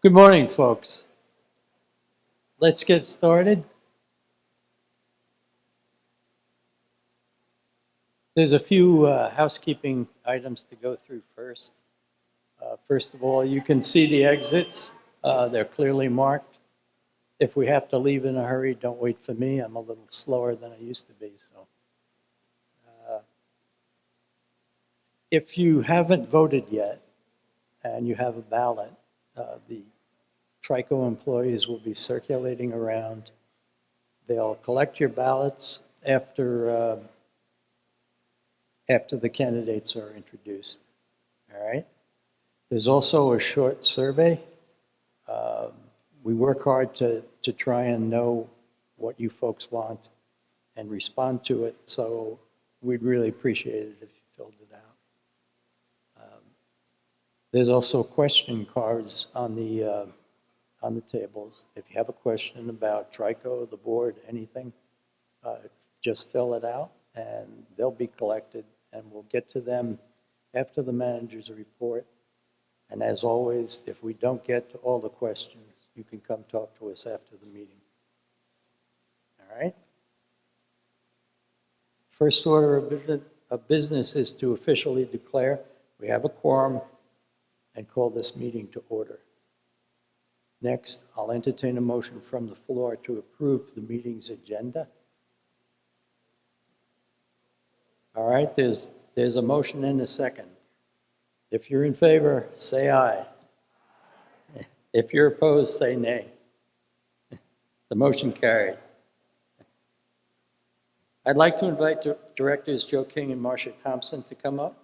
Good morning, folks. Let's get started. There's a few housekeeping items to go through first. First of all, you can see the exits. They're clearly marked. If we have to leave in a hurry, don't wait for me. I'm a little slower than I used to be. So, if you haven't voted yet and you have a ballot, the Trico employees will be circulating around. They'll collect your ballots after the candidates are introduced. All right? There's also a short survey. We work hard to try and know what you folks want and respond to it, so we'd really appreciate it if you filled it out. There's also question cards on the tables. If you have a question about Trico, the board, anything, just fill it out and they'll be collected and we'll get to them after the manager's report. And as always, if we don't get to all the questions, you can come talk to us after the meeting. All right? First order of business is to officially declare we have a quorum and call this meeting to order. Next, I'll entertain a motion from the floor to approve the meeting's agenda. All right, there's a motion and a second. If you're in favor, say aye. If you're opposed, say nay. The motion carried. I'd like to invite Directors Joe King and Marcia Thompson to come up.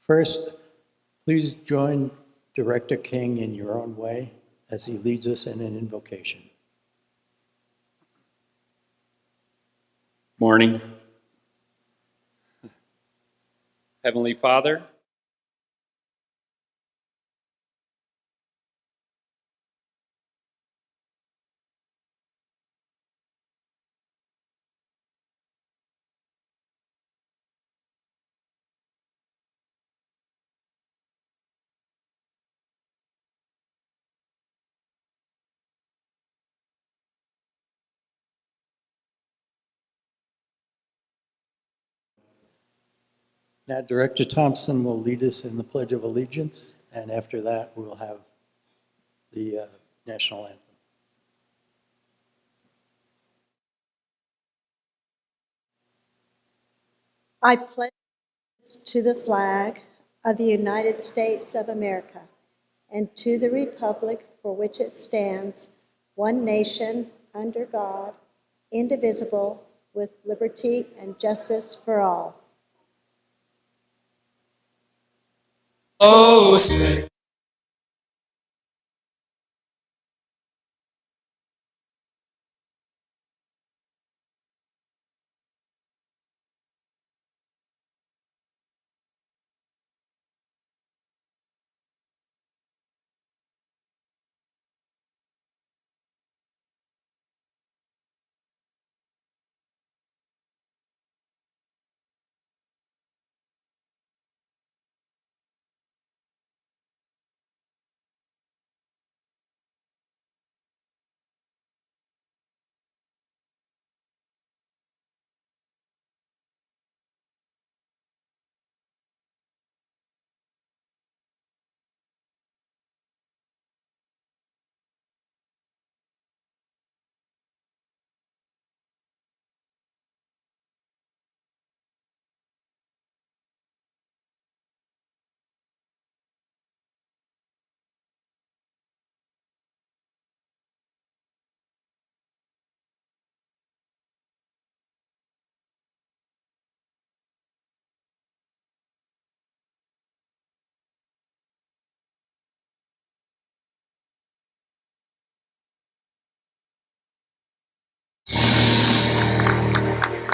First, please join Director King in your own way as he leads us in an invocation. Morning. Heavenly Father, Now, Director Thompson will lead us in the Pledge of Allegiance, and after that, we'll have the national anthem. I pledge to the flag of the United States of America and to the republic for which it stands, one nation, under God, indivisible, with liberty and justice for all. Oh, say.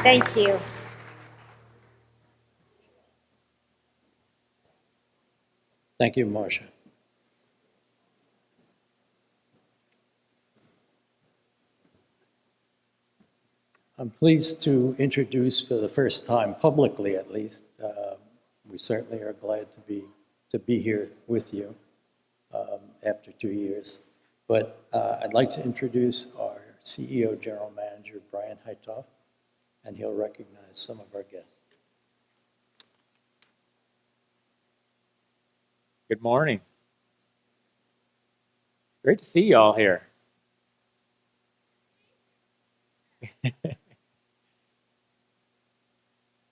Thank you. Thank you, Marcia. I'm pleased to introduce for the first time, publicly at least, we certainly are glad to be here with you after 2 years. But I'd like to introduce our CEO General Manager, Brian Heitoff, and he'll recognize some of our guests. Good morning. Great to see you all here.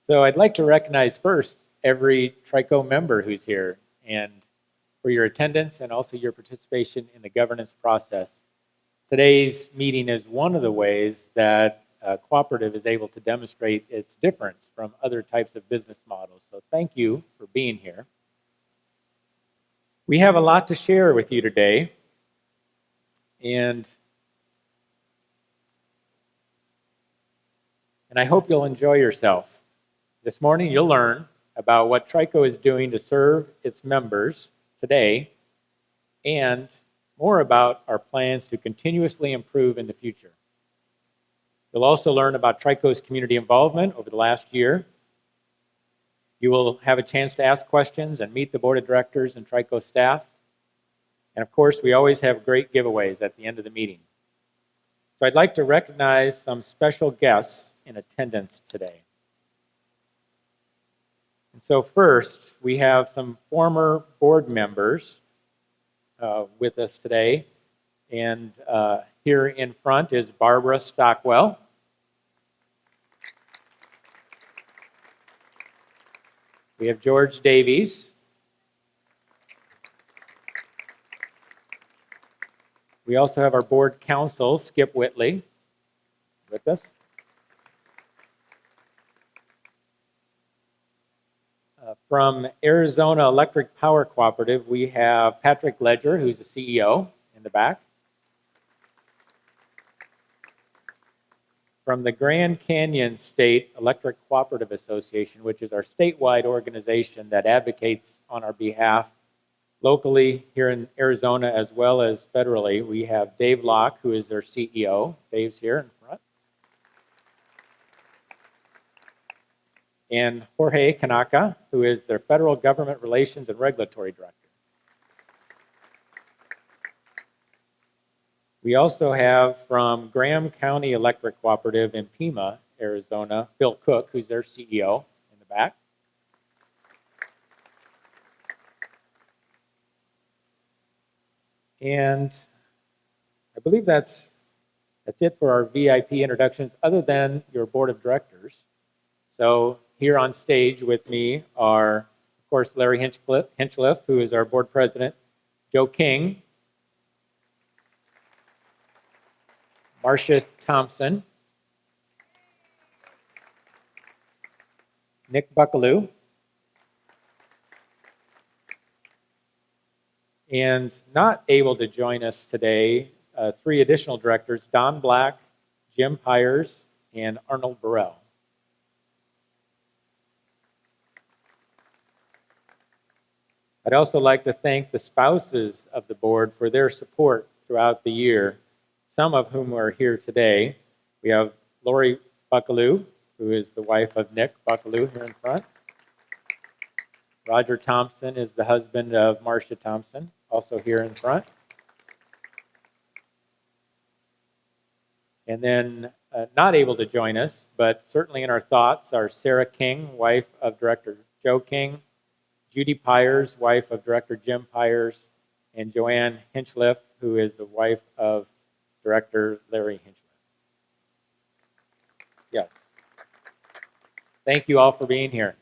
So I'd like to recognize first every Trico member who's here and for your attendance and also your participation in the governance process. Today's meeting is one of the ways that cooperative is able to demonstrate its difference from other types of business models. So thank you for being here. We have a lot to share with you today, and I hope you'll enjoy yourself. This morning you'll learn about what Trico is doing to serve its members today and more about our plans to continuously improve in the future. You'll also learn about Trico's community involvement over the last year. You will have a chance to ask questions and meet the board of directors and Trico staff. And of course, we always have great giveaways at the end of the meeting. So I'd like to recognize some special guests in attendance today. And so first, we have some former board members with us today. And here in front is Barbara Stockwell. We have George Davies. We also have our board counsel, Skip Whitley, with us. From Arizona Electric Power Cooperative, we have Patrick Ledger, who's the CEO in the back. From the Grand Canyon State Electric Cooperative Association, which is our statewide organization that advocates on our behalf locally here in Arizona as well as federally, we have Dave Locke, who is their CEO. Dave's here in front. And Jorge Kanaka, who is their Federal Government Relations and Regulatory Director. We also have from Graham County Electric Cooperative in Pima, Arizona, Bill Cook, who's their CEO in the back. And I believe that's it for our VIP introductions, other than your board of directors. So here on stage with me are, of course, Larry Hinchliff, who is our board president, Joe King, Marcia Thompson, Nick Buckaloo, and not able to join us today, 3 additional directors, Don Black, Jim Pyers, and Arnold Burrell. I'd also like to thank the spouses of the board for their support throughout the year, some of whom are here today. We have Lori Buckaloo, who is the wife of Nick Buckaloo here in front. Roger Thompson is the husband of Marcia Thompson, also here in front. And then not able to join us, but certainly in our thoughts, are Sarah King, wife of Director Joe King, Judy Pyers, wife of Director Jim Pyers, and Joanne Hinchliff, who is the wife of Director Larry Hinchliff. Yes. Thank you all for being here.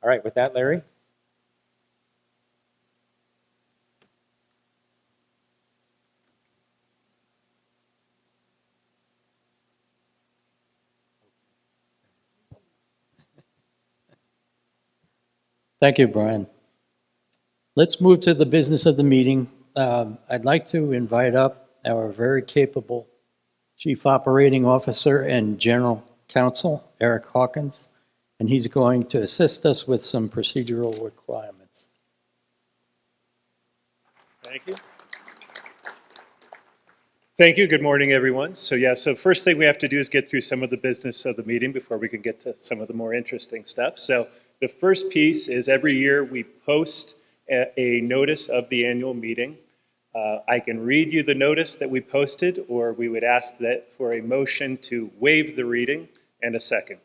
All right, with that, Larry. Thank you, Brian. Let's move to the business of the meeting. I'd like to invite up our very capable Chief Operating Officer and General Counsel, Eric Hawkins, and he's going to assist us with some procedural requirements. Thank you. Thank you. Good morning, everyone. So first thing we have to do is get through some of the business of the meeting before we can get to some of the more interesting stuff. So the first piece is every year we post a notice of the annual meeting. I can read you the notice that we posted, or we would ask that for a motion to waive the reading and a second.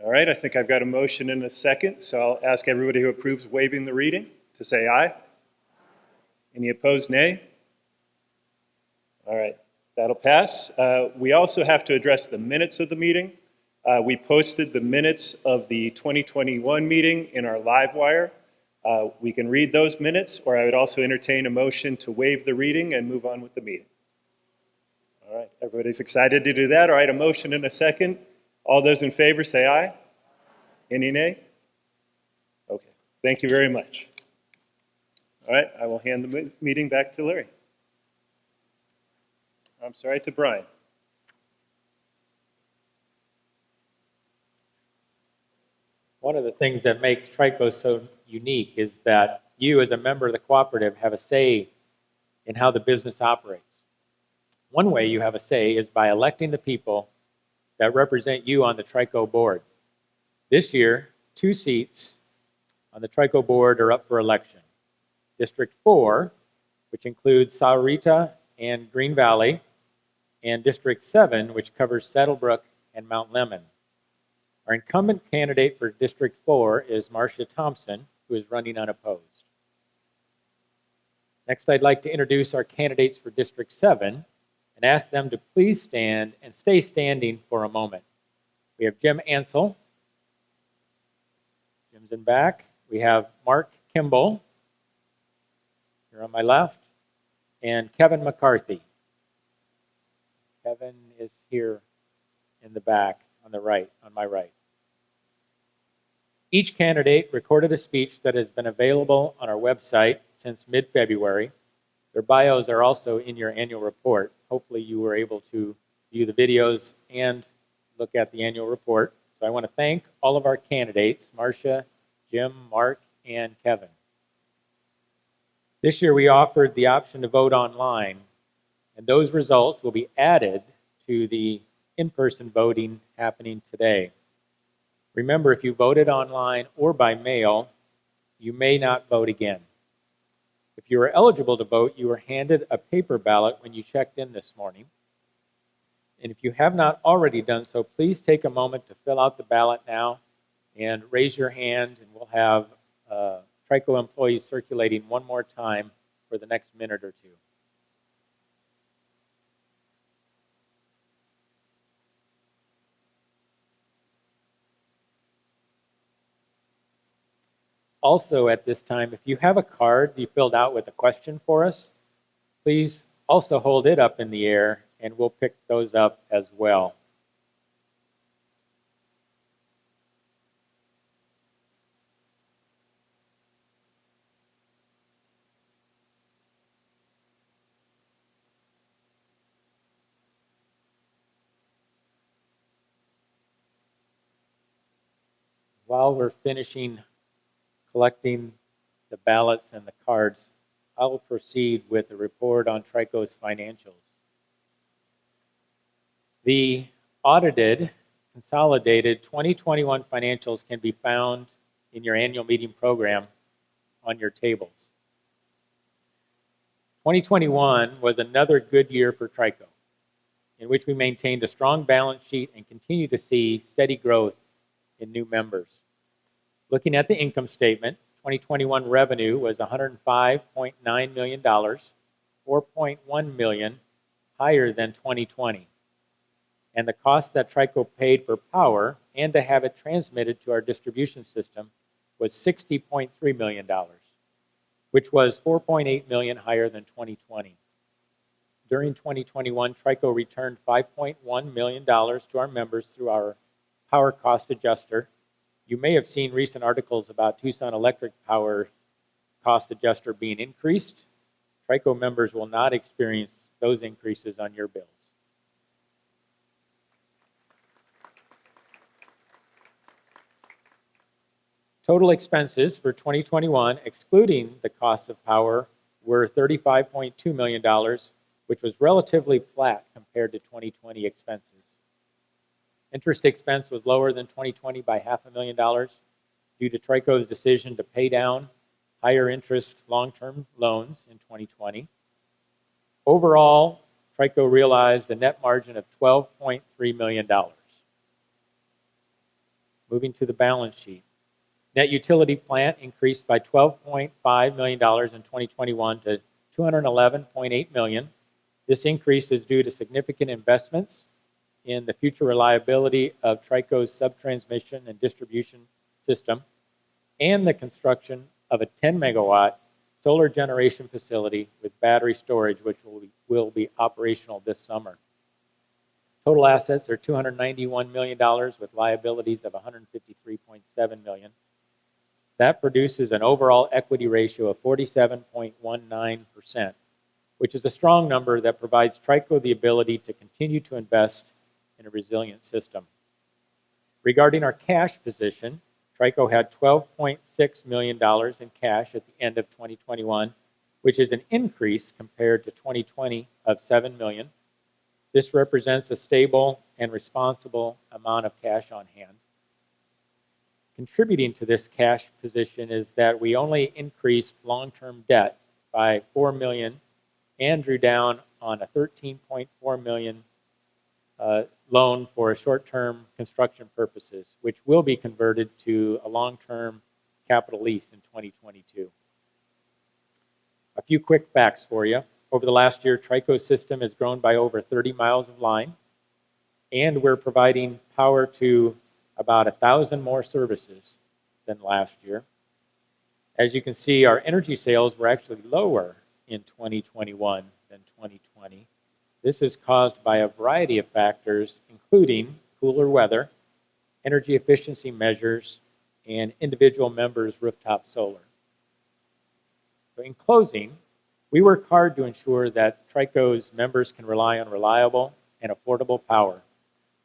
All right, I think I've got a motion and a second, so I'll ask everybody who approves waiving the reading to say aye. Any opposed, nay? All right, that'll pass. We also have to address the minutes of the meeting. We posted the minutes of the 2021 meeting in our live wire. We can read those minutes, or I would also entertain a motion to waive the reading and move on with the meeting. All right, everybody's excited to do that. All right, a motion and a second. All those in favor say aye. Any nay? Okay, thank you very much. All right, I will hand the meeting back to Larry. I'm sorry, to Brian. One of the things that makes Trico so unique is that you, as a member of the cooperative, have a say in how the business operates. One way you have a say is by electing the people that represent you on the Trico board. This year, 2 seats on the Trico board are up for election. District 4, which includes Sahuarita and Green Valley, and District 7, which covers Saddlebrook and Mount Lemmon. Our incumbent candidate for District 4 is Marcia Thompson, who is running unopposed. Next, I'd like to introduce our candidates for District 7 and ask them to please stand and stay standing for a moment. We have Jim Ansell. Jim's in back. We have Mark Kimball, here on my left, and Kevin McCarthy. Kevin is here in the back on the right, on my right. Each candidate recorded a speech that has been available on our website since mid-February. Their bios are also in your annual report. Hopefully you were able to view the videos and look at the annual report. So I want to thank all of our candidates, Marcia, Jim, Mark, and Kevin. This year we offered the option to vote online, and those results will be added to the in-person voting happening today. Remember, if you voted online or by mail, you may not vote again. If you are eligible to vote, you were handed a paper ballot when you checked in this morning. And if you have not already done so, please take a moment to fill out the ballot now and raise your hand, and we'll have Trico employees circulating one more time for the next minute or two. Also at this time, if you have a card you filled out with a question for us, please also hold it up in the air and we'll pick those up as well. While we're finishing collecting the ballots and the cards, I will proceed with the report on Trico's financials. The audited, consolidated 2021 financials can be found in your annual meeting program on your tables. 2021 was another good year for Trico, in which we maintained a strong balance sheet and continue to see steady growth in new members. Looking at the income statement, 2021 revenue was $105.9 million, $4.1 million higher than 2020. And the cost that Trico paid for power and to have it transmitted to our distribution system was $60.3 million, which was $4.8 million higher than 2020. During 2021, Trico returned $5.1 million to our members through our power cost adjuster. You may have seen recent articles about Tucson Electric Power cost adjuster being increased. Trico members will not experience those increases on your bills. Total expenses for 2021, excluding the cost of power, were $35.2 million, which was relatively flat compared to 2020 expenses. Interest expense was lower than 2020 by $500,000 due to Trico's decision to pay down higher interest long-term loans in 2020. Overall, Trico realized a net margin of $12.3 million. Moving to the balance sheet. Net utility plant increased by $12.5 million in 2021 to $211.8 million. This increase is due to significant investments in the future reliability of Trico's subtransmission and distribution system and the construction of a 10-megawatt solar generation facility with battery storage, which will be operational this summer. Total assets are $291 million with liabilities of $153.7 million. That produces an overall equity ratio of 47.19%, which is a strong number that provides Trico the ability to continue to invest in a resilient system. Regarding our cash position, Trico had $12.6 million in cash at the end of 2021, which is an increase compared to 2020 of $7 million. This represents a stable and responsible amount of cash on hand. Contributing to this cash position is that we only increased long-term debt by $4 million and drew down on a $13.4 million loan for short-term construction purposes, which will be converted to a long-term capital lease in 2022. A few quick facts for you. Over the last year, Trico's system has grown by over 30 miles of line, and we're providing power to about 1,000 more services than last year. As you can see, our energy sales were actually lower in 2021 than 2020. This is caused by a variety of factors, including cooler weather, energy efficiency measures, and individual members' rooftop solar. So in closing, we work hard to ensure that Trico's members can rely on reliable and affordable power.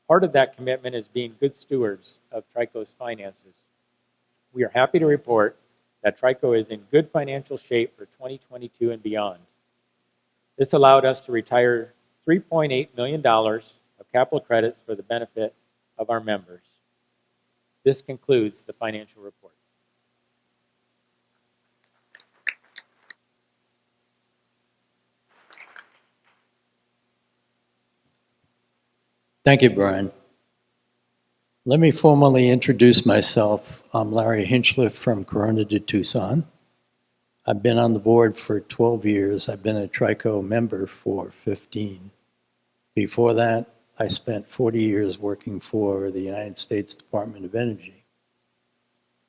Part of that commitment is being good stewards of Trico's finances. We are happy to report that Trico is in good financial shape for 2022 and beyond. This allowed us to retire $3.8 million of capital credits for the benefit of our members. This concludes the financial report. Thank you, Brian. Let me formally introduce myself. I'm Larry Hinchliff from Corona de Tucson. I've been on the board for 12 years. I've been a Trico member for 15. Before that, I spent 40 years working for the United States Department of Energy,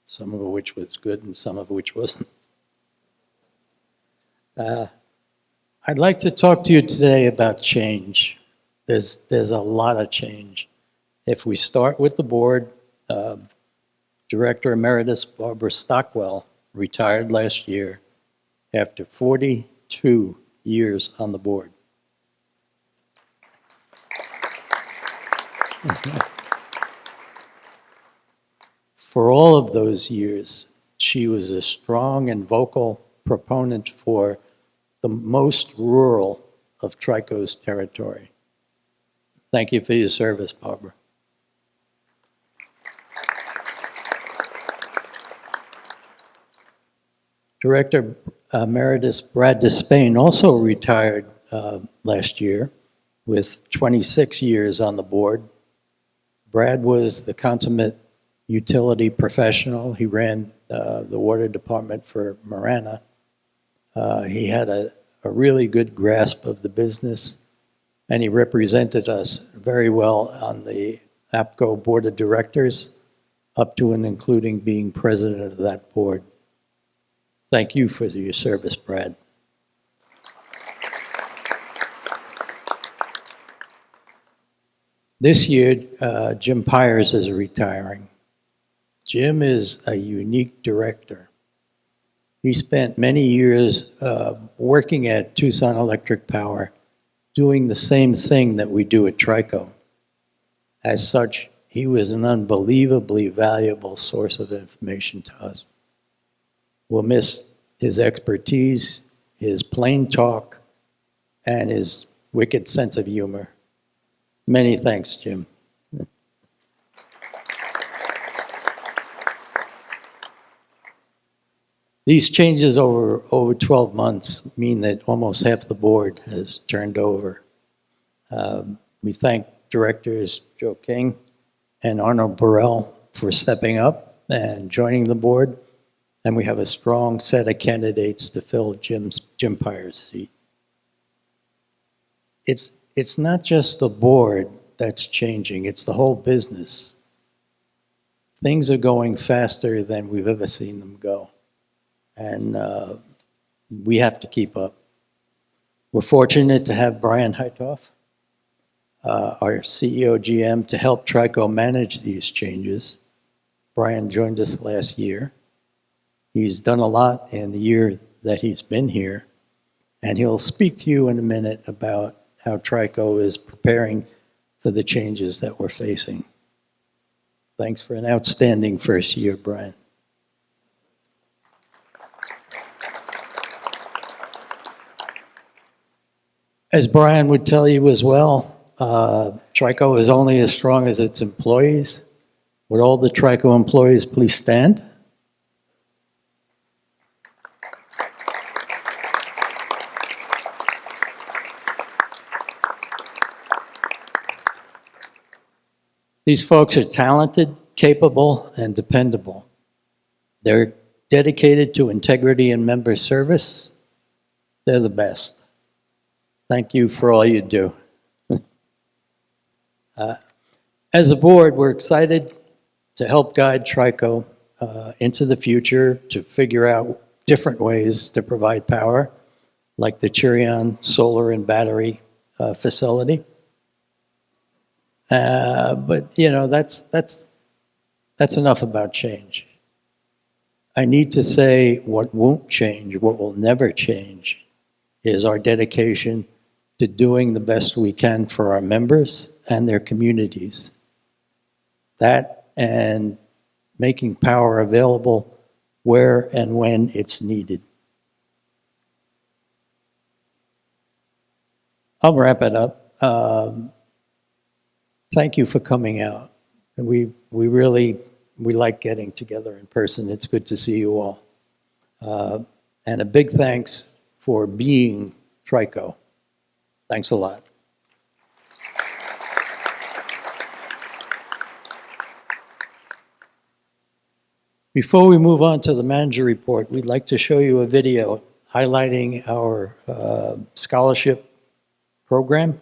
some of which was good and some of which wasn't. I'd like to talk to you today about change. There's a lot of change. If we start with the board, Director Emeritus Barbara Stockwell retired last year after 42 years on the board. For all of those years, she was a strong and vocal proponent for the most rural of Trico's territory. Thank you for your service, Barbara. Director Emeritus Brad Despain also retired last year with 26 years on the board. Brad was the consummate utility professional. He ran the water department for Marana. He had a really good grasp of the business, and he represented us very well on the APCO Board of Directors, up to and including being president of that board. Thank you for your service, Brad. This year, Jim Pyers is retiring. Jim is a unique director. He spent many years working at Tucson Electric Power, doing the same thing that we do at Trico. As such, he was an unbelievably valuable source of information to us. We'll miss his expertise, his plain talk, and his wicked sense of humor. Many thanks, Jim. These changes over 12 months mean that almost half the board has turned over. We thank directors Joe King and Arnold Burrell for stepping up and joining the board, and we have a strong set of candidates to fill Jim Pyre's seat. It's not just the board that's changing, it's the whole business. Things are going faster than we've ever seen them go, and we have to keep up. We're fortunate to have Brian Heithoff, our CEO GM, to help Trico manage these changes. Brian joined us last year. He's done a lot in the year that he's been here, and he'll speak to you in a minute about how Trico is preparing for the changes that we're facing. Thanks for an outstanding first year, Brian. As Brian would tell you as well, Trico is only as strong as its employees. Would all the Trico employees please stand? These folks are talented, capable, and dependable. They're dedicated to integrity and member service. They're the best. Thank you for all you do. As a board, we're excited to help guide Trico into the future to figure out different ways to provide power, like the Chirion solar and battery facility. But you know, that's enough about change. I need to say what won't change, what will never change, is our dedication to doing the best we can for our members and their communities. That and making power available where and when it's needed. I'll wrap it up. Thank you for coming out. And we like getting together in person. It's good to see you all. And a big thanks for being Trico. Thanks a lot. Before we move on to the manager report, we'd like to show you a video highlighting our scholarship program.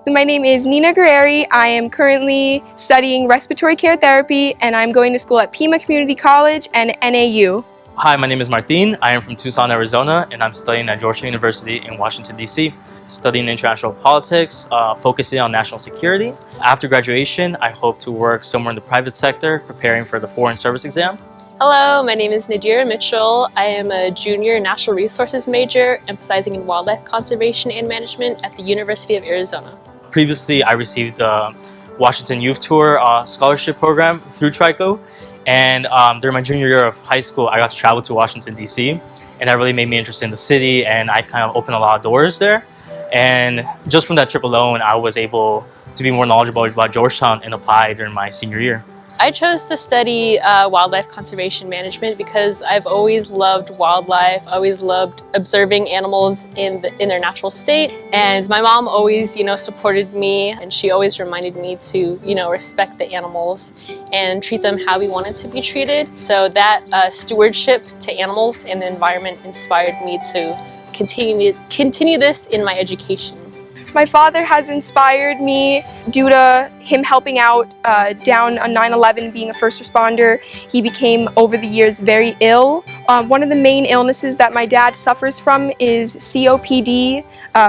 My name is Nina Guerreri. I am currently studying respiratory care therapy, and I'm going to school at Pima Community College and NAU. Hi, my name is Martin. I am from Tucson, Arizona, and I'm studying at Georgetown University in Washington, D.C., studying international politics, focusing on national security. After graduation, I hope to work somewhere in the private sector, preparing for the Foreign Service exam. Hello, my name is Nadira Mitchell. I am a junior natural resources major, emphasizing in wildlife conservation and management at the University of Arizona. Previously, I received the Washington Youth Tour scholarship program through Trico, and during my junior year of high school, I got to travel to Washington, D.C., and that really made me interested in the city, and I kind of opened a lot of doors there. And just from that trip alone, I was able to be more knowledgeable about Georgetown and apply during my senior year. I chose to study wildlife conservation management because I've always loved wildlife, always loved observing animals in their natural state. And my mom always, supported me, and she always reminded me to, respect the animals and treat them how we wanted to be treated. So that stewardship to animals and the environment inspired me to continue this in my education. My father has inspired me due to him helping out down on 9/11, being a first responder. He became, over the years, very ill. One of the main illnesses that my dad suffers from is COPD,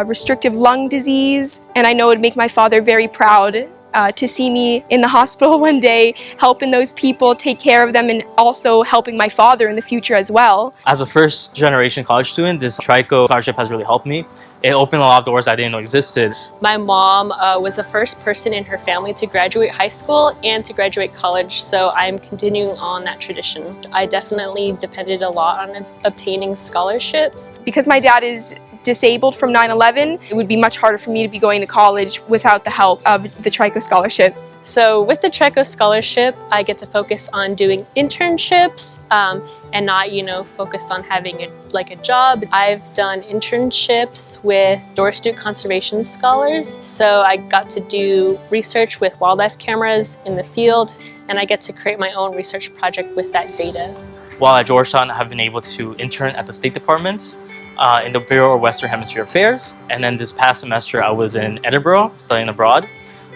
restrictive lung disease, and I know it would make my father very proud to see me in the hospital one day, helping those people, take care of them, and also helping my father in the future as well. As a first generation college student, this Trico scholarship has really helped me. It opened a lot of doors I didn't know existed. My mom was the first person in her family to graduate high school and to graduate college, so I'm continuing on that tradition. I definitely depended a lot on obtaining scholarships. Because my dad is disabled from 9/11, it would be much harder for me to be going to college without the help of the Trico scholarship. So with the Trico scholarship, I get to focus on doing internships and not, focused on having a job. I've done internships with Doris Duke Conservation Scholars. So I got to do research with wildlife cameras in the field, and I get to create my own research project with that data. While at Georgetown, I've been able to intern at the State Department in the Bureau of Western Hemisphere Affairs. And then this past semester, I was in Edinburgh studying abroad.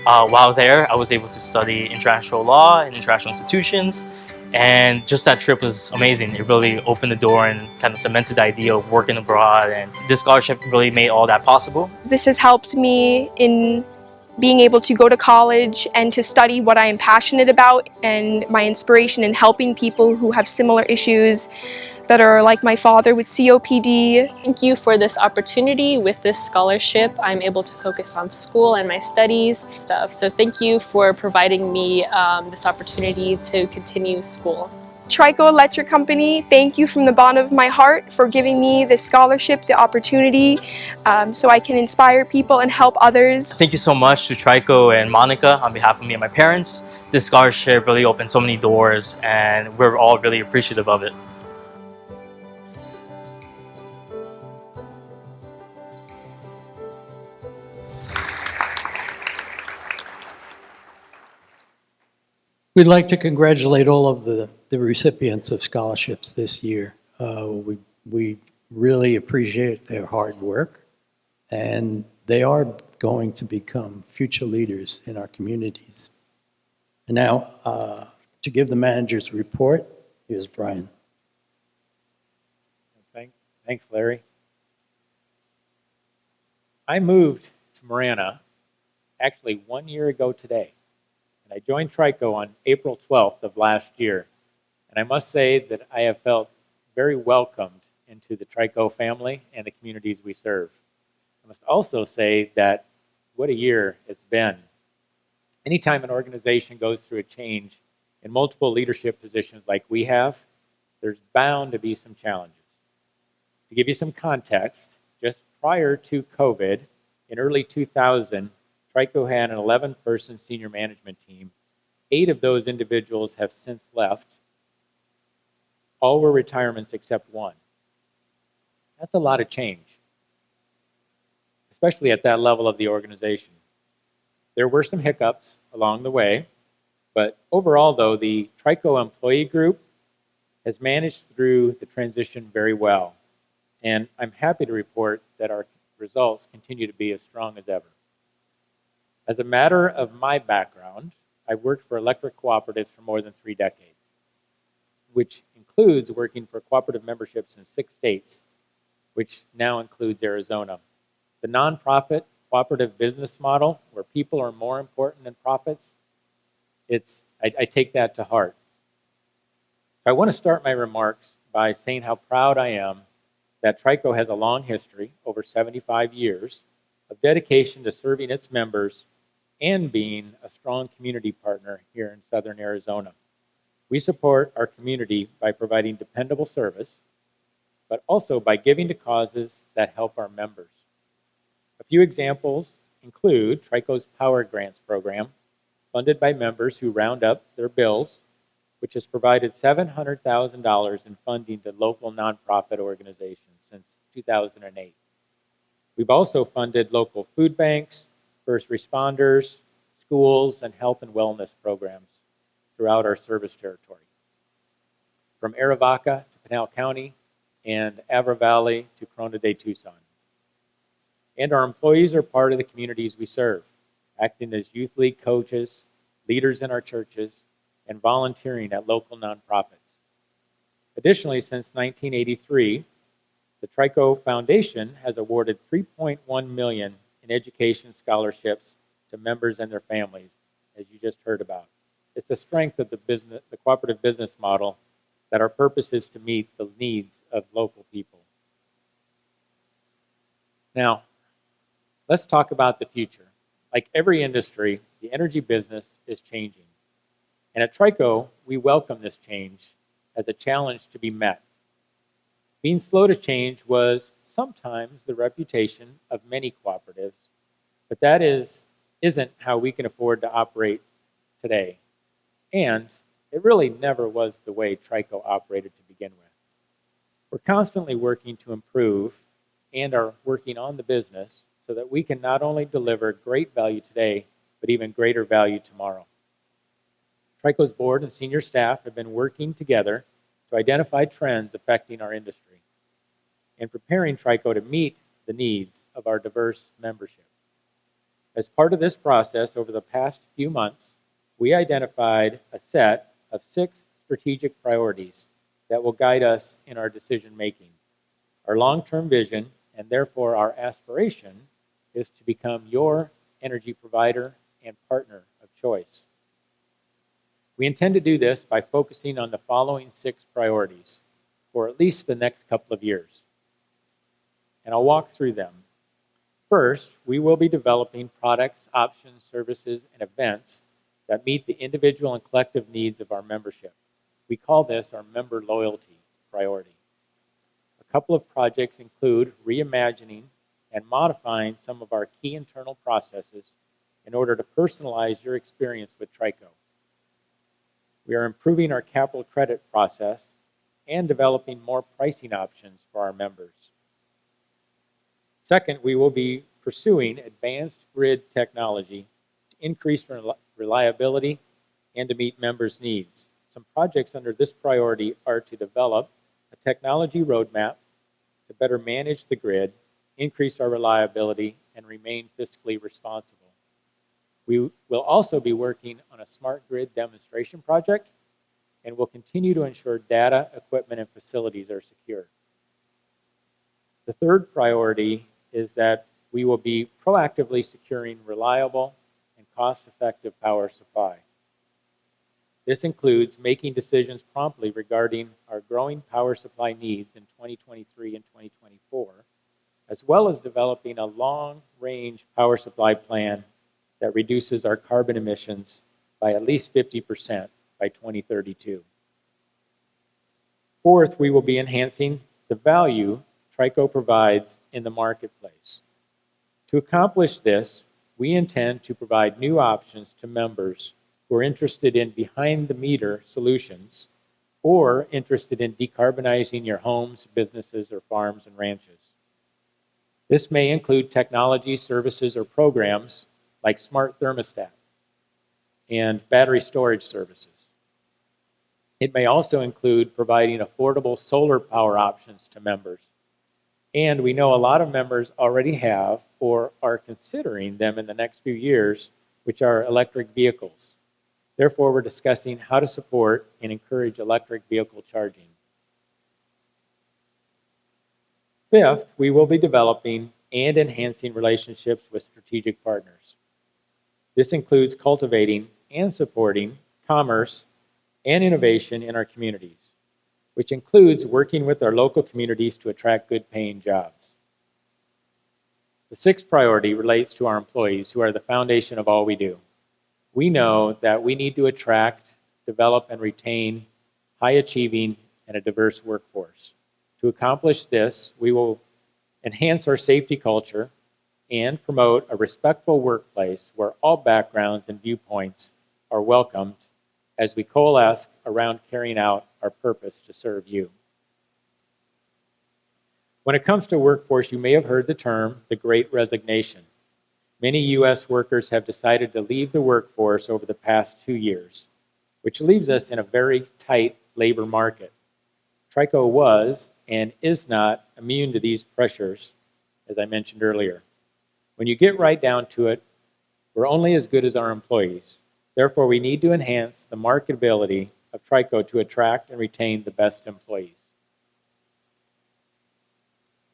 While there, I was able to study international law and international institutions. And just that trip was amazing. It really opened the door and kind of cemented the idea of working abroad. And this scholarship really made all that possible. This has helped me in being able to go to college and to study what I am passionate about, and my inspiration in helping people who have similar issues that are like my father with COPD. Thank you for this opportunity. With this scholarship, I'm able to focus on school and my studies stuff. So thank you for providing me this opportunity to continue school. Trico Electric Company, thank you from the bottom of my heart for giving me this scholarship, the opportunity, so I can inspire people and help others. Thank you so much to Trico and Monica on behalf of me and my parents. This scholarship really opened so many doors, and we're all really appreciative of it. We'd like to congratulate all of the recipients of scholarships this year. We really appreciate their hard work, and they are going to become future leaders in our communities. And now, to give the manager's report, here's Brian. Thanks, Larry. I moved to Marana actually 1 year ago today. And I joined Trico on April 12th of last year. And I must say that I have felt very welcomed into the Trico family and the communities we serve. I must also say that what a year it's been. Anytime an organization goes through a change in multiple leadership positions like we have, there's bound to be some challenges. To give you some context, just prior to COVID, in early 2000, Trico had an 11-person senior management team. 8 of those individuals have since left. All were retirements except 1. That's a lot of change, especially at that level of the organization. There were some hiccups along the way, but overall, though, the Trico employee group has managed through the transition very well. And I'm happy to report that our results continue to be as strong as ever. As a matter of my background, I've worked for electric cooperatives for more than 3 decades, which includes working for cooperative memberships in 6 states, which now includes Arizona. The nonprofit cooperative business model, where people are more important than profits, I take that to heart. I want to start my remarks by saying how proud I am that Trico has a long history, over 75 years, of dedication to serving its members and being a strong community partner here in southern Arizona. We support our community by providing dependable service, but also by giving to causes that help our members. A few examples include Trico's Power Grants program, funded by members who round up their bills, which has provided $700,000 in funding to local nonprofit organizations since 2008. We've also funded local food banks, first responders, schools, and health and wellness programs throughout our service territory. From Arivaca to Pinal County and Avra Valley to Corona de Tucson. And our employees are part of the communities we serve, acting as youth league coaches, leaders in our churches, and volunteering at local nonprofits. Additionally, since 1983, the Trico Foundation has awarded $3.1 million in education scholarships to members and their families, as you just heard about. It's the strength of the cooperative business model that our purpose is to meet the needs of local people. Now, let's talk about the future. Like every industry, the energy business is changing. And at Trico, we welcome this change as a challenge to be met. Being slow to change was sometimes the reputation of many cooperatives, but that isn't how we can afford to operate today. And it really never was the way Trico operated to begin with. We're constantly working to improve and are working on the business so that we can not only deliver great value today, but even greater value tomorrow. Trico's board and senior staff have been working together to identify trends affecting our industry and preparing Trico to meet the needs of our diverse membership. As part of this process, over the past few months, we identified a set of 6 strategic priorities that will guide us in our decision making. Our long-term vision, and therefore our aspiration, is to become your energy provider and partner of choice. We intend to do this by focusing on the following 6 priorities for at least the next couple of years. And I'll walk through them. First, we will be developing products, options, services, and events that meet the individual and collective needs of our membership. We call this our member loyalty priority. A couple of projects include reimagining and modifying some of our key internal processes in order to personalize your experience with Trico. We are improving our capital credit process and developing more pricing options for our members. Second, we will be pursuing advanced grid technology to increase reliability and to meet members' needs. Some projects under this priority are to develop a technology roadmap to better manage the grid, increase our reliability, and remain fiscally responsible. We will also be working on a smart grid demonstration project and will continue to ensure data, equipment, and facilities are secure. The third priority is that we will be proactively securing reliable and cost-effective power supply. This includes making decisions promptly regarding our growing power supply needs in 2023 and 2024, as well as developing a long-range power supply plan that reduces our carbon emissions by at least 50% by 2032. Fourth, we will be enhancing the value Trico provides in the marketplace. To accomplish this, we intend to provide new options to members who are interested in behind-the-meter solutions or interested in decarbonizing your homes, businesses, or farms and ranches. This may include technology, services, or programs like smart thermostat and battery storage services. It may also include providing affordable solar power options to members. And we know a lot of members already have or are considering them in the next few years, which are electric vehicles. Therefore, we're discussing how to support and encourage electric vehicle charging. Fifth, we will be developing and enhancing relationships with strategic partners. This includes cultivating and supporting commerce and innovation in our communities, which includes working with our local communities to attract good-paying jobs. The sixth priority relates to our employees, who are the foundation of all we do. We know that we need to attract, develop, and retain high-achieving and a diverse workforce. To accomplish this, we will enhance our safety culture and promote a respectful workplace where all backgrounds and viewpoints are welcomed as we coalesce around carrying out our purpose to serve you. When it comes to workforce, you may have heard the term the Great Resignation. Many U.S. workers have decided to leave the workforce over the past 2 years, which leaves us in a very tight labor market. Trico was and is not immune to these pressures, as I mentioned earlier. When you get right down to it, we're only as good as our employees. Therefore, we need to enhance the marketability of Trico to attract and retain the best employees.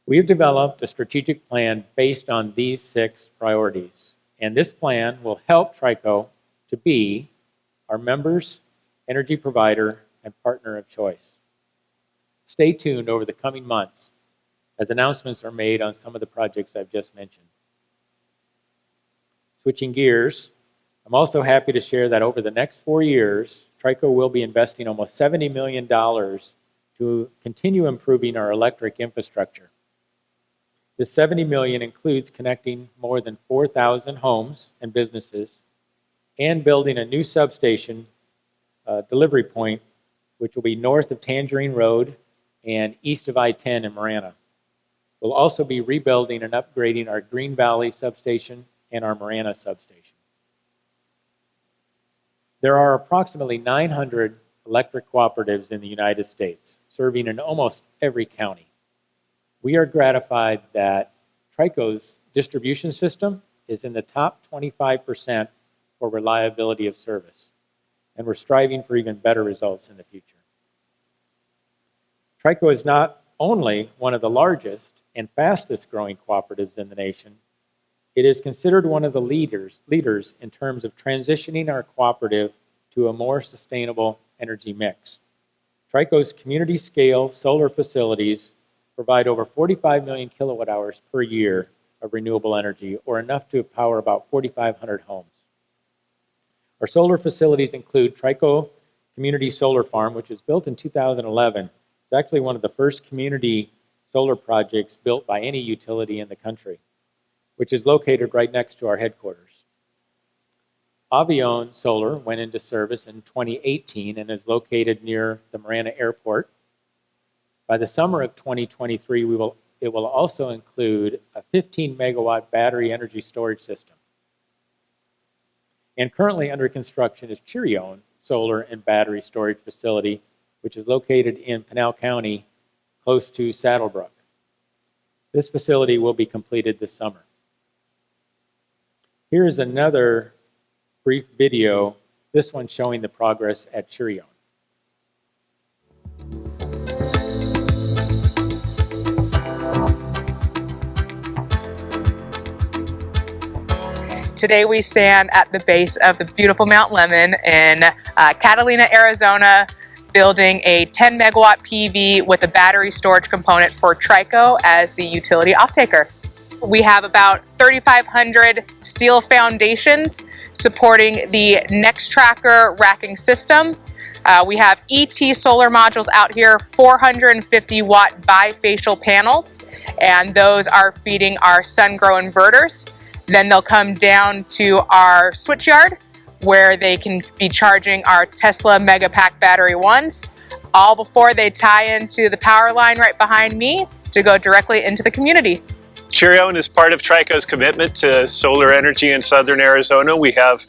We have developed a strategic plan based on these 6 priorities, and this plan will help Trico to be our members' energy provider and partner of choice. Stay tuned over the coming months as announcements are made on some of the projects I've just mentioned. Switching gears, I'm also happy to share that over the next 4 years, Trico will be investing almost $70 million to continue improving our electric infrastructure. This $70 million includes connecting more than 4,000 homes and businesses and building a new substation delivery point, which will be north of Tangerine Road and east of I-10 in Marana. We'll also be rebuilding and upgrading our Green Valley substation and our Marana substation. There are approximately 900 electric cooperatives in the United States, serving in almost every county. We are gratified that Trico's distribution system is in the top 25% for reliability of service, and we're striving for even better results in the future. Trico is not only one of the largest and fastest growing cooperatives in the nation, it is considered one of the leaders in terms of transitioning our cooperative to a more sustainable energy mix. Trico's community scale solar facilities provide over 45 million kilowatt hours per year of renewable energy, or enough to power about 4,500 homes. Our solar facilities include Trico Community Solar Farm, which was built in 2011. It's actually one of the first community solar projects built by any utility in the country, which is located right next to our headquarters. Avion Solar went into service in 2018 and is located near the Marana Airport. By the summer of 2023, it will also include a 15-megawatt battery energy storage system. And currently under construction is Trico Solar and Battery Storage Facility, which is located in Pinal County, close to Saddlebrook. This facility will be completed this summer. Here is another brief video, this one showing the progress at Trico. Today we stand at the base of the beautiful Mount Lemmon in Catalina, Arizona, building a 10 megawatt PV with a battery storage component for Trico as the utility off-taker. We have about 3,500 steel foundations supporting the Next Tracker racking system. We have ET solar modules out here, 450 watt bifacial panels, and those are feeding our SunGrow inverters. Then they'll come down to our switch yard where they can be charging our Tesla Megapack battery ones, all before they tie into the power line right behind me to go directly into the community. Trico is part of Trico's commitment to solar energy in southern Arizona. We have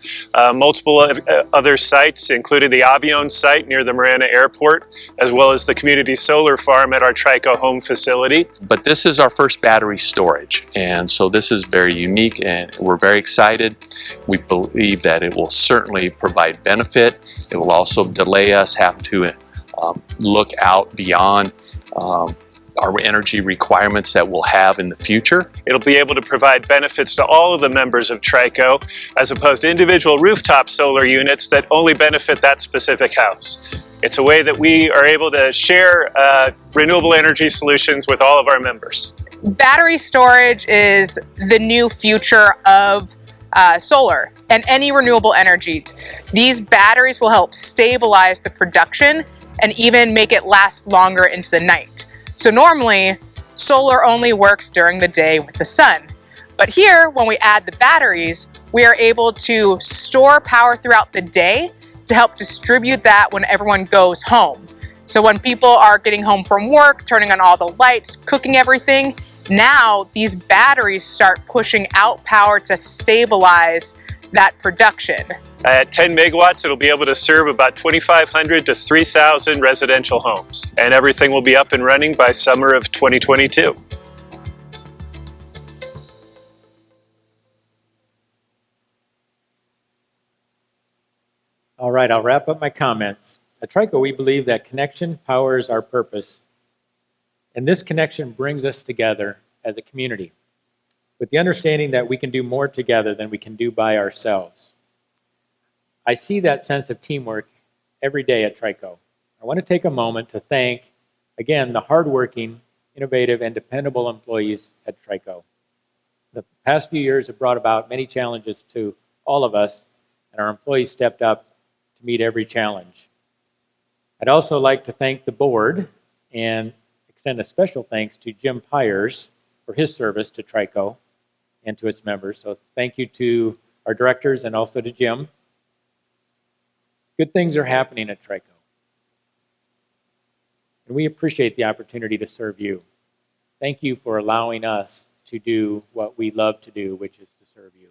multiple other sites, including the Avion site near the Marana Airport, as well as the community solar farm at our Trico home facility. But this is our first battery storage, and so this is very unique and we're very excited. We believe that it will certainly provide benefit. It will also delay us having to look out beyond our energy requirements that we'll have in the future. It'll be able to provide benefits to all of the members of Trico, as opposed to individual rooftop solar units that only benefit that specific house. It's a way that we are able to share renewable energy solutions with all of our members. Battery storage is the new future of solar and any renewable energies. These batteries will help stabilize the production and even make it last longer into the night. So normally, solar only works during the day with the sun. But here, when we add the batteries, we are able to store power throughout the day to help distribute that when everyone goes home. So when people are getting home from work, turning on all the lights, cooking everything, now these batteries start pushing out power to stabilize that production. At 10 megawatts, it'll be able to serve about 2,500 to 3,000 residential homes, and everything will be up and running by summer of 2022. All right, I'll wrap up my comments. At Trico, we believe that connection powers our purpose, and this connection brings us together as a community, with the understanding that we can do more together than we can do by ourselves. I see that sense of teamwork every day at Trico. I want to take a moment to thank, again, the hardworking, innovative, and dependable employees at Trico. The past few years have brought about many challenges to all of us, and our employees stepped up to meet every challenge. I'd also like to thank the board and extend a special thanks to Jim Pyers for his service to Trico and to its members. So thank you to our directors and also to Jim. Good things are happening at Trico, and we appreciate the opportunity to serve you. Thank you for allowing us to do what we love to do, which is to serve you.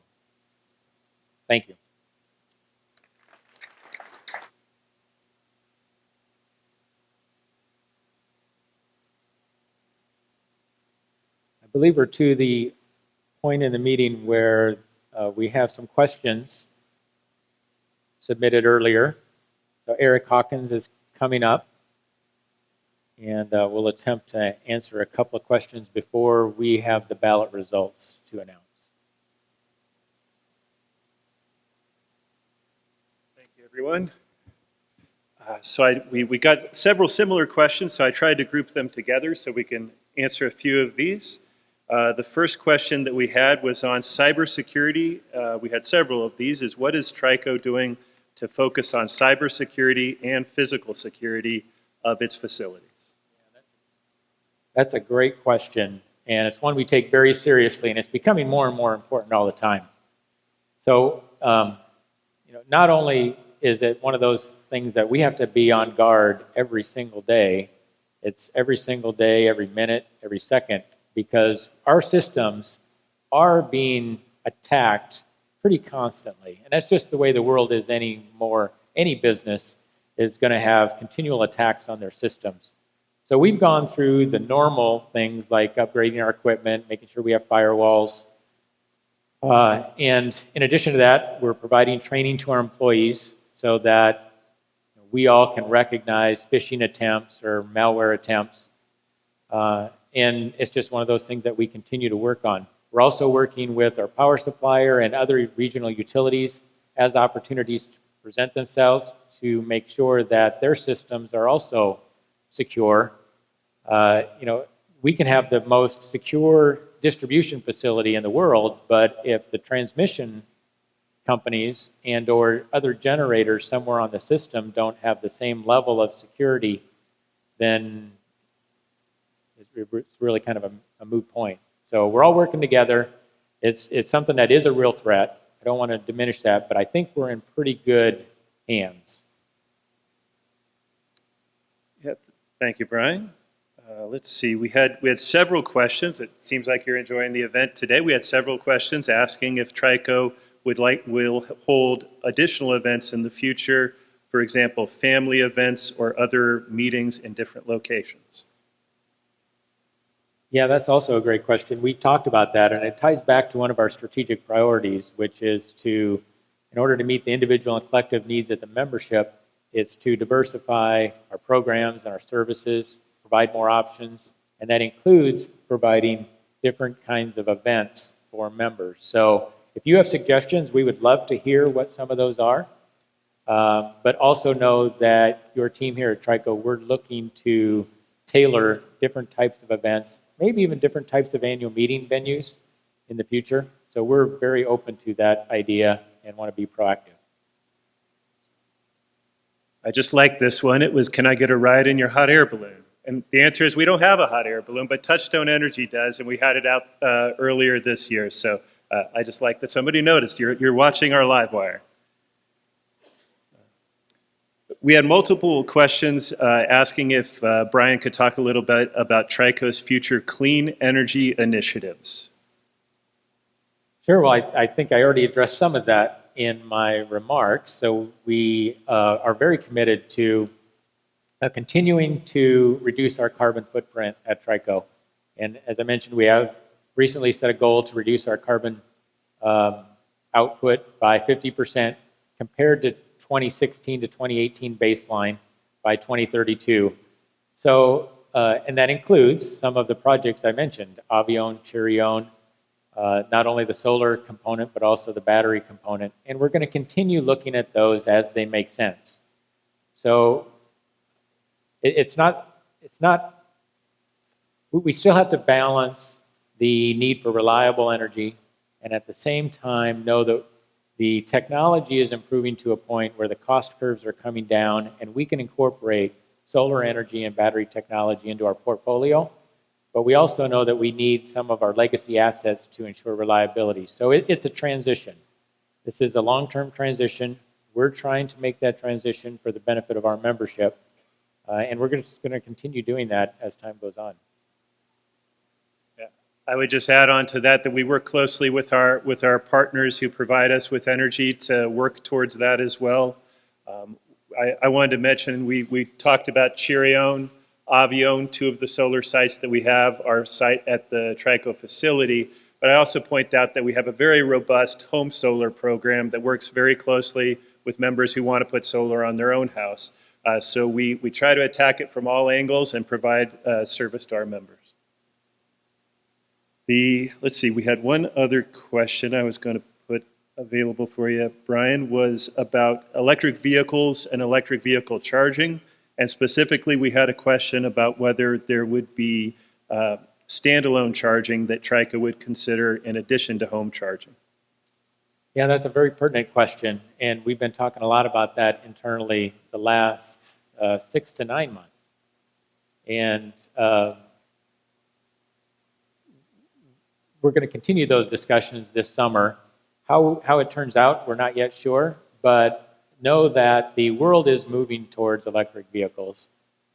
Thank you. I believe we're to the point in the meeting where we have some questions submitted earlier. So Eric Hawkins is coming up, and we'll attempt to answer a couple of questions before we have the ballot results to announce. Thank you, everyone. We got several similar questions, so I tried to group them together so we can answer a few of these. The first question that we had was on cybersecurity. We had several of these, is what is Trico doing to focus on cybersecurity and physical security of its facilities? That's a great question, and it's one we take very seriously, and it's becoming more and more important all the time. So, not only is it one of those things that we have to be on guard every single day, it's every single day, every minute, every second, because our systems are being attacked pretty constantly. And that's just the way the world is anymore. Any business is going to have continual attacks on their systems. So we've gone through the normal things like upgrading our equipment, making sure we have firewalls. And in addition to that, we're providing training to our employees so that we all can recognize phishing attempts or malware attempts. And it's just one of those things that we continue to work on. We're also working with our power supplier and other regional utilities as opportunities present themselves to make sure that their systems are also secure. We can have the most secure distribution facility in the world, but if the transmission companies and or other generators somewhere on the system don't have the same level of security, then it's really kind of a moot point. So we're all working together. It's something that is a real threat. I don't want to diminish that, but I think we're in pretty good hands. Yeah, thank you, Brian. Let's see. We had several questions. It seems like you're enjoying the event today. We had several questions asking if Trico will hold additional events in the future, for example, family events or other meetings in different locations. Yeah, that's also a great question. We talked about that, and it ties back to one of our strategic priorities, which is to, in order to meet the individual and collective needs of the membership, it's to diversify our programs and our services, provide more options, and that includes providing different kinds of events for members. So if you have suggestions, we would love to hear what some of those are, but also know that your team here at Trico, we're looking to tailor different types of events, maybe even different types of annual meeting venues in the future. So we're very open to that idea and want to be proactive. I just like this one. It was, can I get a ride in your hot air balloon? And the answer is we don't have a hot air balloon, but Touchstone Energy does, and we had it out earlier this year. So I just like that somebody noticed. You're watching our live wire. We had multiple questions asking if Brian could talk a little bit about Trico's future clean energy initiatives. Sure. Well, I think I already addressed some of that in my remarks. So we are very committed to continuing to reduce our carbon footprint at Trico. And as I mentioned, we have recently set a goal to reduce our carbon output by 50% compared to 2016 to 2018 baseline by 2032. So, and that includes some of the projects I mentioned, Avion, Chirion, not only the solar component, but also the battery component. And we're going to continue looking at those as they make sense. So it's not, we still have to balance the need for reliable energy and at the same time know that the technology is improving to a point where the cost curves are coming down and we can incorporate solar energy and battery technology into our portfolio. But we also know that we need some of our legacy assets to ensure reliability. So it's a transition. This is a long-term transition. We're trying to make that transition for the benefit of our membership. And we're just going to continue doing that as time goes on. Yeah. I would just add on to that we work closely with our partners who provide us with energy to work towards that as well. I wanted to mention we talked about Chirion, Avion, two of the solar sites that we have, our site at the Trico facility. But I also point out that we have a very robust home solar program that works very closely with members who want to put solar on their own house. So we try to attack it from all angles and provide service to our members. Let's see, we had one other question I was going to put available for you, Brian, was about electric vehicles and electric vehicle charging. And specifically, we had a question about whether there would be standalone charging that Trico would consider in addition to home charging. Yeah, that's a very pertinent question. And we've been talking a lot about that internally the last 6 to 9 months. And we're going to continue those discussions this summer. How it turns out, we're not yet sure, but know that the world is moving towards electric vehicles.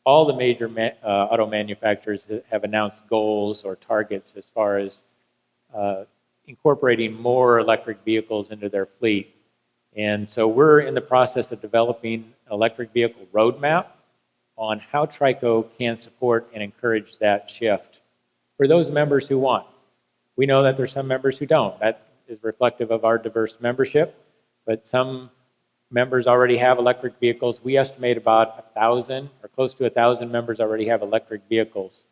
All the major auto manufacturers have announced goals or targets as far as incorporating more electric vehicles into their fleet. And so we're in the process of developing an electric vehicle roadmap on how Trico can support and encourage that shift for those members who want. We know that there's some members who don't. That is reflective of our diverse membership, but some members already have electric vehicles. We estimate about 1,000 or close to 1,000 members already have electric vehicles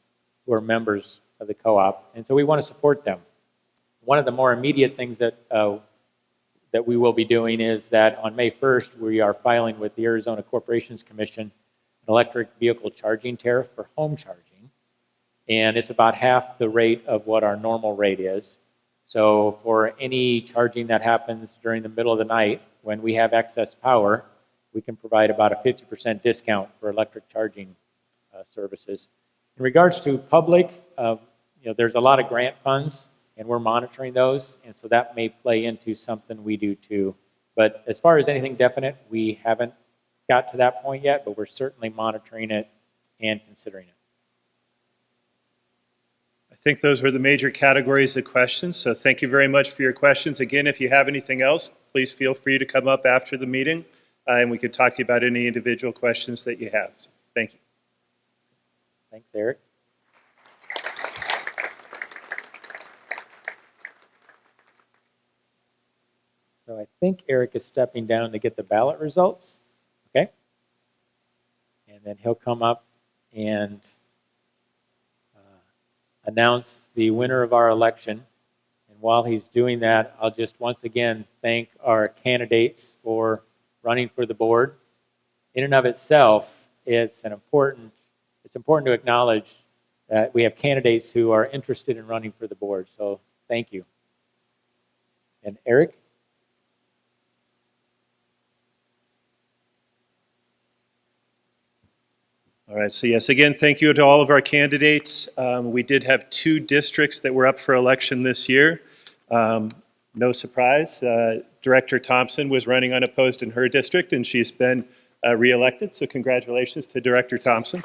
who are members of the co-op, and so we want to support them. One of the more immediate things that we will be doing is that on May 1st, we are filing with the Arizona Corporations Commission an electric vehicle charging tariff for home charging, and it's about half the rate of what our normal rate is. So for any charging that happens during the middle of the night, when we have excess power, we can provide about a 50% discount for electric charging services. In regards to public, there's a lot of grant funds, and we're monitoring those, and so that may play into something we do too. But as far as anything definite, we haven't got to that point yet, but we're certainly monitoring it and considering it. I think those were the major categories of questions, so thank you very much for your questions. Again, if you have anything else, please feel free to come up after the meeting, and we can talk to you about any individual questions that you have. So, thank you. Thanks, Eric. So I think Eric is stepping down to get the ballot results, okay? And then he'll come up and announce the winner of our election. And while he's doing that, I'll just once again thank our candidates for running for the board. In and of itself, it's important to acknowledge that we have candidates who are interested in running for the board. So thank you. And Eric? All right, so yes, again, thank you to all of our candidates. We did have 2 districts that were up for election this year. No surprise, Director Thompson was running unopposed in her district, and she's been reelected, so congratulations to Director Thompson.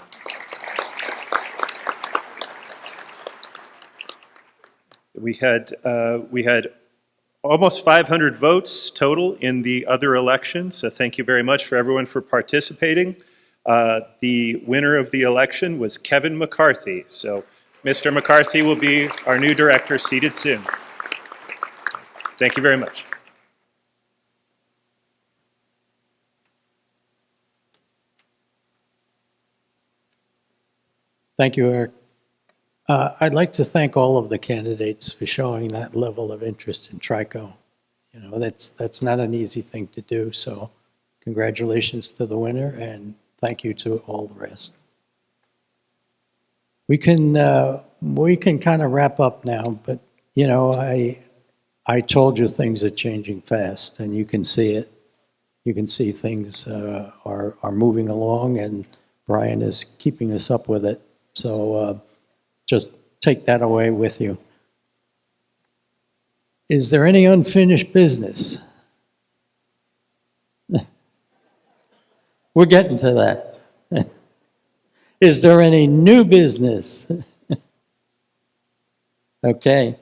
We had almost 500 votes total in the other election, so thank you very much for everyone for participating. The winner of the election was Kevin McCarthy. So Mr. McCarthy will be our new director, seated soon. Thank you very much. Thank you, Eric. I'd like to thank all of the candidates for showing that level of interest in Trico. You know, that's not an easy thing to do, so congratulations to the winner, and thank you to all the rest. We can kind of wrap up now, but, you know, I told you things are changing fast, and you can see it. You can see things are moving along, and Brian is keeping us up with it. So just take that away with you. Is there any unfinished business? We're getting to that. Is there any new business? Okay.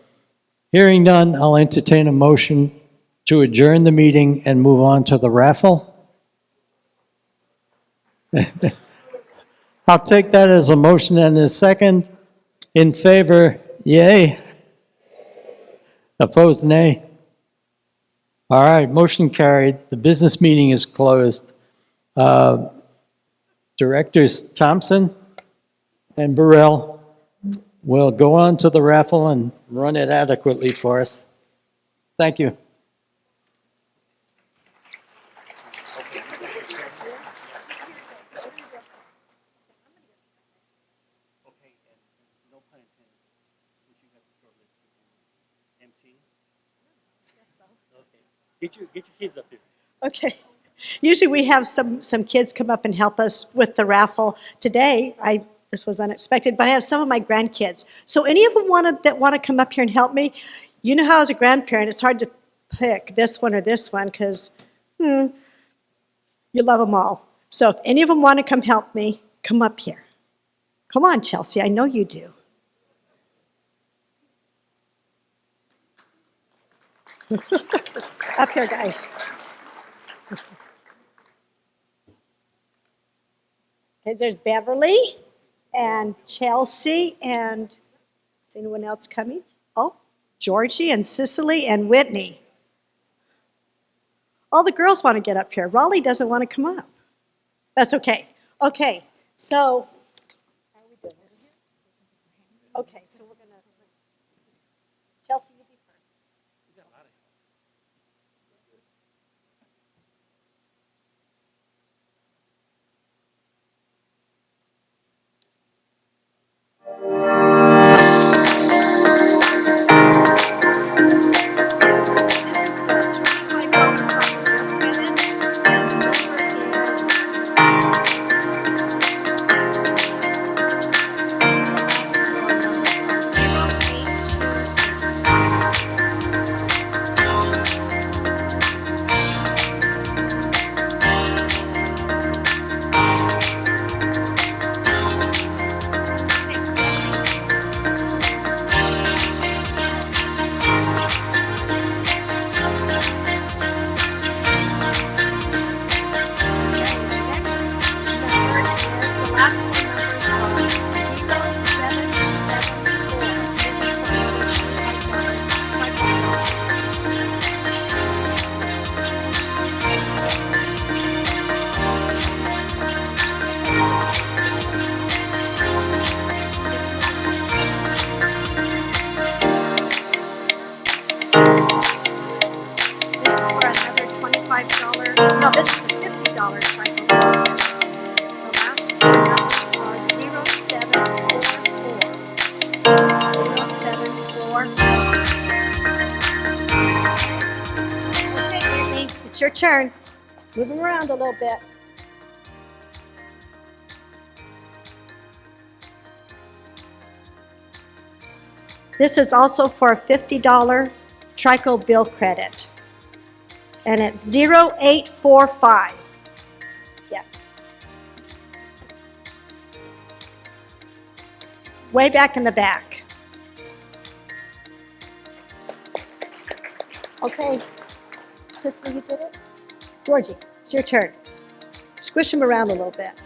Hearing none, I'll entertain a motion to adjourn the meeting and move on to the raffle. I'll take that as a motion and a second. In favor, yay. Opposed, nay. All right, motion carried. The business meeting is closed. Directors Thompson and Burrell will go on to the raffle and run it adequately for us. Thank you. Get your kids up here. Okay. Usually we have some kids come up and help us with the raffle. Today, this was unexpected, but I have some of my grandkids. So any of them that want to come up here and help me, you know how as a grandparent, it's hard to pick this one or this one because you love them all. So if any of them want to come help me, come up here. Come on, Chelsea, I know you do. Up here, guys. Okay, there's Beverly and Chelsea and is anyone else coming? Oh, Georgie and Cicely and Whitney. All the girls want to get up here. Raleigh doesn't want to come up. That's okay. Okay, so how are we doing this? Okay, so we're gonna Chelsea, you be first. No, this is a $50 cycle. The last four numbers are 0744. 0744. Okay, Whitney, it's your turn. Move them around a little bit. This is also for a $50 Trico bill credit. And it's 0845. Yeah. Way back in the back. Okay. Cicely, you did it? Georgie, it's your turn. Squish them around a little bit.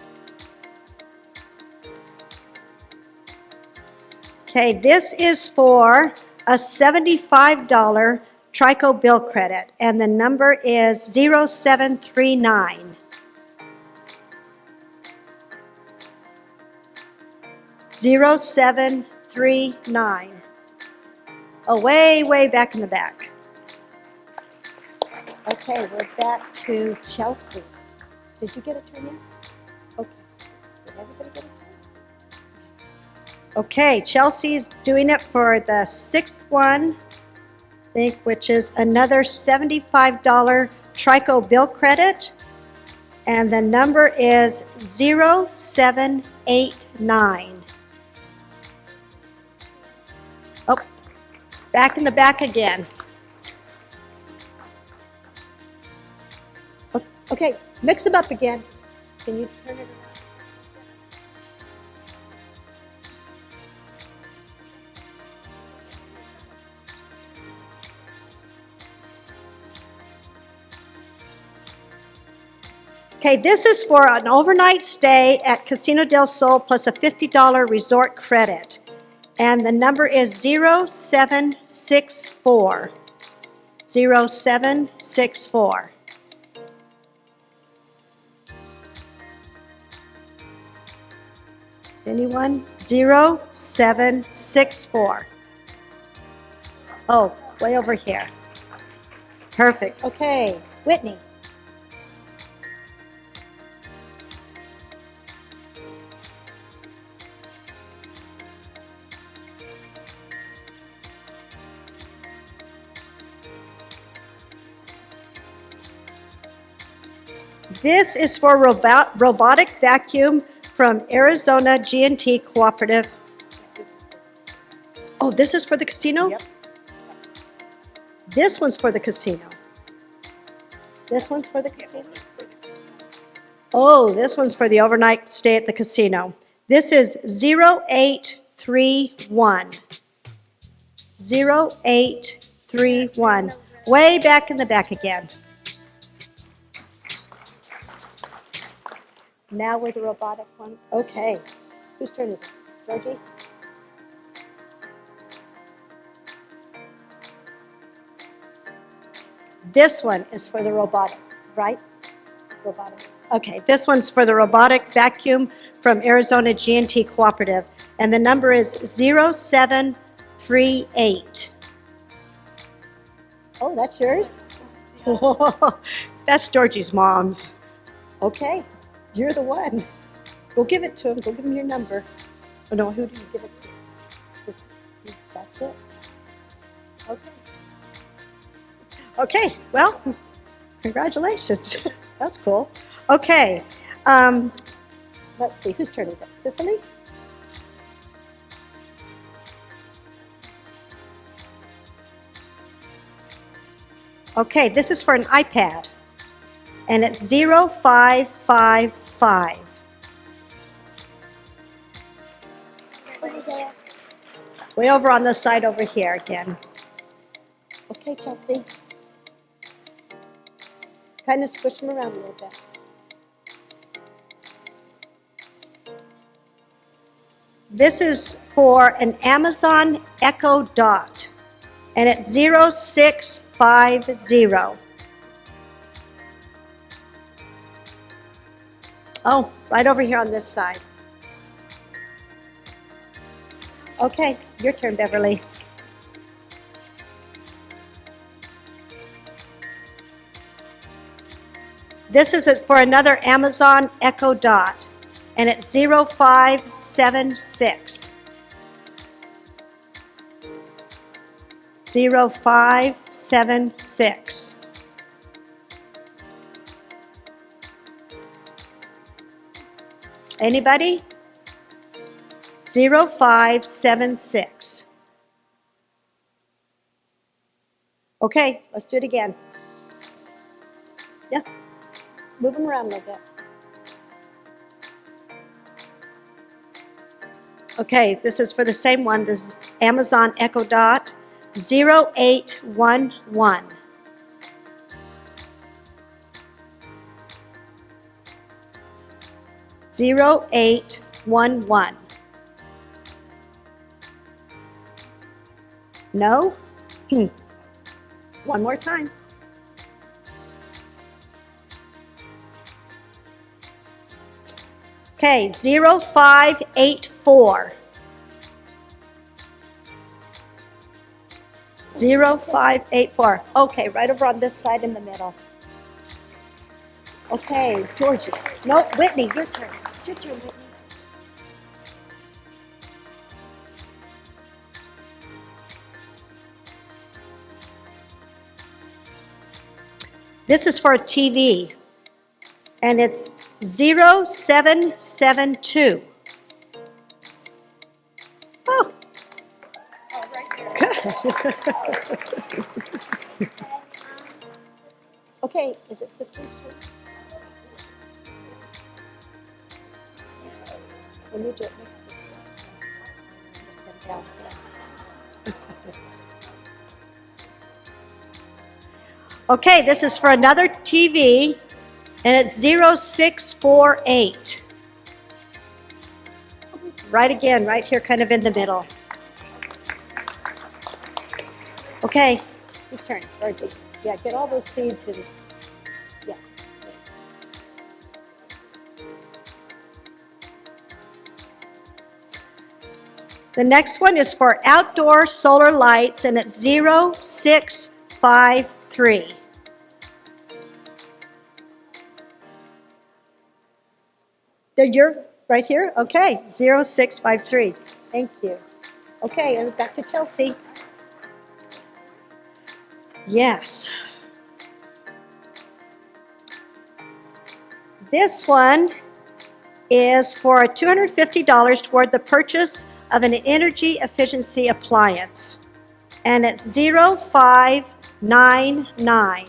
Okay, this is for a $75 Trico bill credit, and the number is 0739. 0739. Oh, way, way back in the back. Okay, we're back to Chelsea. Did you get a turn yet? Okay. Did everybody get a turn? Okay, Chelsea's doing it for the sixth one, I think, which is another $75 Trico bill credit. And the number is 0789. Oh, back in the back again. Okay, mix them up again. Can you turn it around? Okay, this is for an overnight stay at Casino del Sol plus a $50 resort credit. And the number is 0764. 0764. Anyone? 0764. Oh, way over here. Perfect. Okay, Whitney. This is for robotic vacuum from Arizona G&T Cooperative. Oh, this is for the casino? Yep. This one's for the casino. This one's for the casino? Oh, this one's for the overnight stay at the casino. This is 0831. 0831. Way back in the back again. Now we're the robotic one. Okay. Whose turn is it? Georgie? This one is for the robotic, right? Robotic. Okay, this one's for the robotic vacuum from Arizona G&T Cooperative. And the number is 0738. Oh, that's yours? That's Georgie's mom's. Okay. You're the one. Go give it to him. Go give him your number. Oh, no, who do you give it to? That's it. Okay. Okay, well, congratulations. That's cool. Okay. Let's see, whose turn is it? Cicely? Okay, this is for an iPad. And it's 0555. Way over on this side over here again. Okay, Chelsea. Kind of squish them around a little bit. This is for an Amazon Echo Dot. And it's 0650. Oh, right over here on this side. Okay, your turn, Beverly. This is for another Amazon Echo Dot, and it's 0576. 0576. Anybody? 0576. Okay, let's do it again. Yeah, move them around a little bit. Okay, this is for the same one. This is Amazon Echo Dot 0811. Zero 0811. No? One more time. Okay, 0584. 0584. Okay, right over on this side in the middle. Okay, Georgie. No, Whitney, your turn. It's your turn, Whitney. This is for a TV, and it's 0772. Oh. Okay, is it this one? When you do it next to Okay, this is for another TV, and it's 0648. Right again, right here, kind of in the middle. Okay, whose turn? Georgie. Yeah, get all those seeds and, yeah. The next one is for outdoor solar lights, and it's 0653. You're right here? Okay, 0653. Thank you. Okay, and back to Chelsea. Yes. This one is for $250 toward the purchase of an energy efficiency appliance, and it's 0599.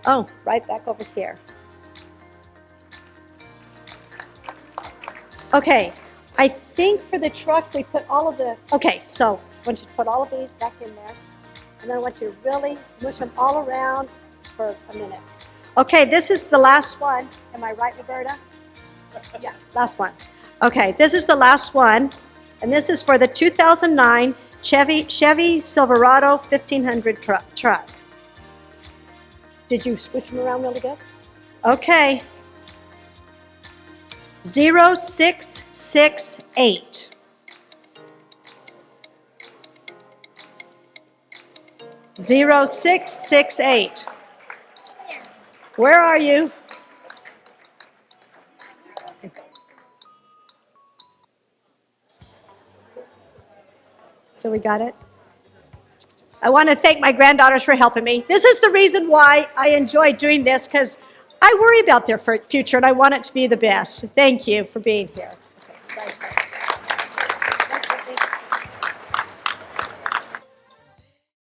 Oh, right back over here. Okay, I think for the truck we put all of the, okay, so I want you to put all of these back in there, and then I want you to really mush them all around for a minute. Okay, this is the last one. Am I right, Roberta? Yeah, last one. Okay, this is the last one, and this is for the 2009 Chevy Silverado 1500 truck. Did you switch them around really good? Okay. 0668. Zero 0668. Where are you? So we got it? I want to thank my granddaughters for helping me. This is the reason why I enjoy doing this, because I worry about their future and I want it to be the best. Thank you for being here.